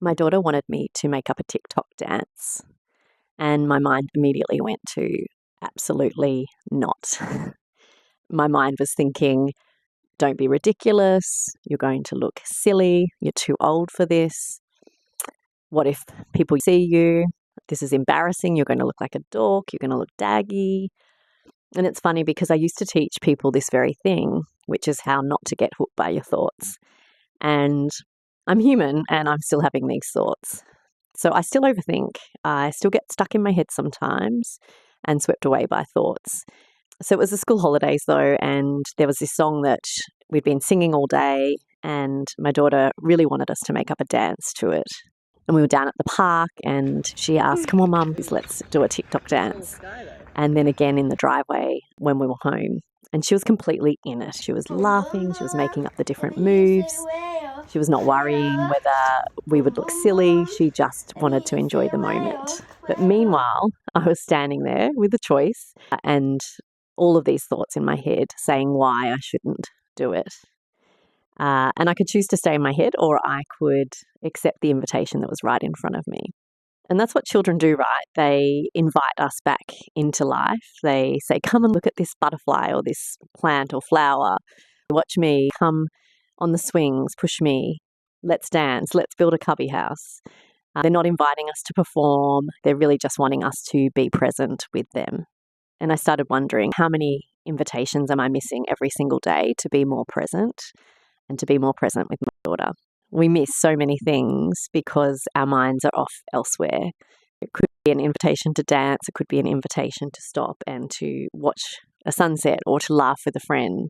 My daughter wanted me to make up a TikTok dance, and my mind immediately went to absolutely not. My mind was thinking, don't be ridiculous, you're going to look silly, you're too old for this. What if people see you? This is embarrassing, you're going to look like a dork, you're going to look daggy. And it's funny because I used to teach people this very thing, which is how not to get hooked by your thoughts. And I'm human and I'm still having these thoughts. So I still overthink. I still get stuck in my head sometimes and swept away by thoughts. So it was the school holidays though, and there was this song that we'd been singing all day, and my daughter really wanted us to make up a dance to it. And we were down at the park and she asked, come on, Mum, let's do a TikTok dance. And then again in the driveway when we were home. And she was completely in it. She was laughing, she was making up the different moves. She was not worrying whether we would look silly. She just wanted to enjoy the moment. But meanwhile, I was standing there with a choice and all of these thoughts in my head saying why I shouldn't do it. And I could choose to stay in my head, or I could accept the invitation that was right in front of me. And that's what children do, right? They invite us back into life. They say, come and look at this butterfly or this plant or flower. Watch me, come on the swings, push me, let's dance, let's build a cubby house. They're not inviting us to perform. They're really just wanting us to be present with them. And I started wondering, how many invitations am I missing every single day to be more present and to be more present with my daughter? We miss so many things because our minds are off elsewhere. It could be an invitation to dance, it could be an invitation to stop and to watch a sunset or to laugh with a friend,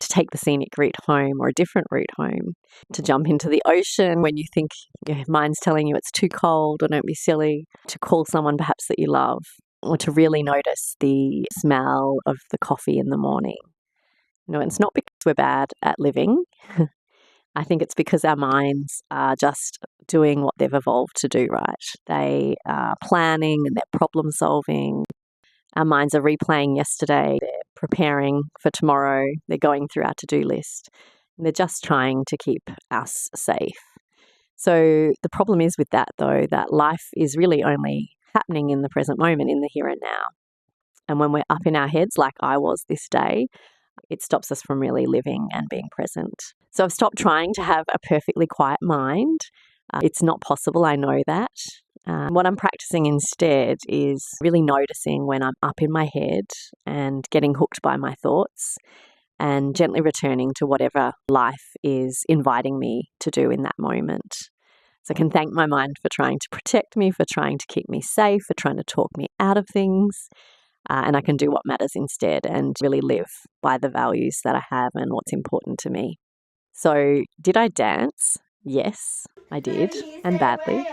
to take the scenic route home or a different route home, to jump into the ocean when you think your mind's telling you it's too cold or don't be silly, to call someone perhaps that you love, or to really notice the smell of the coffee in the morning. It's not because we're bad at living. I think it's because our minds are just doing what they've evolved to do, right? They are planning and they're problem solving. Our minds are replaying yesterday. They're preparing for tomorrow. They're going through our to-do list. And they're just trying to keep us safe. So the problem is with that, though, that life is really only happening in the present moment, in the here and now. And when we're up in our heads, like I was this day, it stops us from really living and being present. So I've stopped trying to have a perfectly quiet mind. It's not possible, I know that. What I'm practicing instead is really noticing when I'm up in my head and getting hooked by my thoughts and gently returning to whatever life is inviting me to do in that moment. So I can thank my mind for trying to protect me, for trying to keep me safe, for trying to talk me out of things. And I can do what matters instead and really live by the values that I have and what's important to me. So did I dance? Yes, I did, and badly.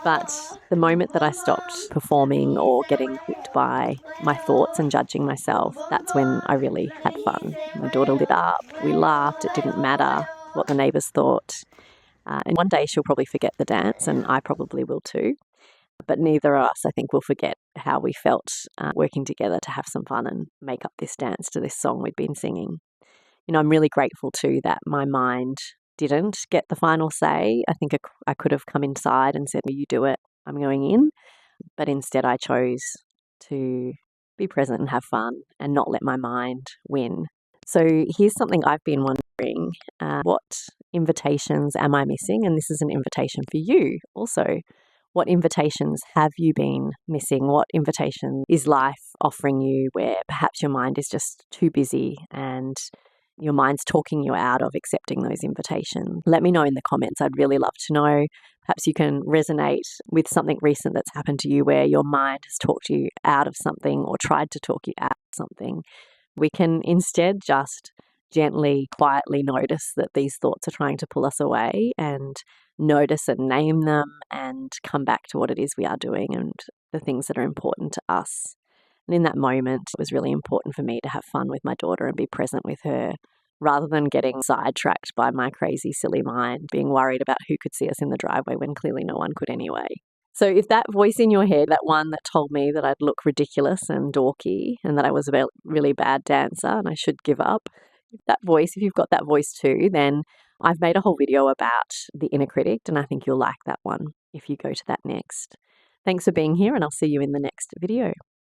But the moment that I stopped performing or getting hooked by my thoughts and judging myself, that's when I really had fun. My daughter lit up, we laughed, it didn't matter what the neighbours thought. And one day she'll probably forget the dance, and I probably will too. But neither of us, I think, will forget how we felt working together to have some fun and make up this dance to this song we'd been singing. I'm really grateful too that my mind didn't get the final say. I think I could have come inside and said, well, you do it, I'm going in. But instead I chose to be present and have fun and not let my mind win. So here's something I've been wondering. What invitations am I missing? And this is an invitation for you also. What invitations have you been missing? What invitation is life offering you where perhaps your mind is just too busy and your mind's talking you out of accepting those invitations? Let me know in the comments. I'd really love to know. Perhaps you can resonate with something recent that's happened to you where your mind has talked you out of something or tried to talk you out of something. We can instead just gently, quietly notice that these thoughts are trying to pull us away and notice and name them and come back to what it is we are doing and the things that are important to us. And in that moment, it was really important for me to have fun with my daughter and be present with her rather than getting sidetracked by my crazy, silly mind, being worried about who could see us in the driveway when clearly no one could anyway. So if that voice in your head, that one that told me that I'd look ridiculous and dorky and that I was a really bad dancer and I should give up, if you've got that voice too, then I've made a whole video about the inner critic, and I think you'll like that one if you go to that next. Thanks for being here, and I'll see you in the next video.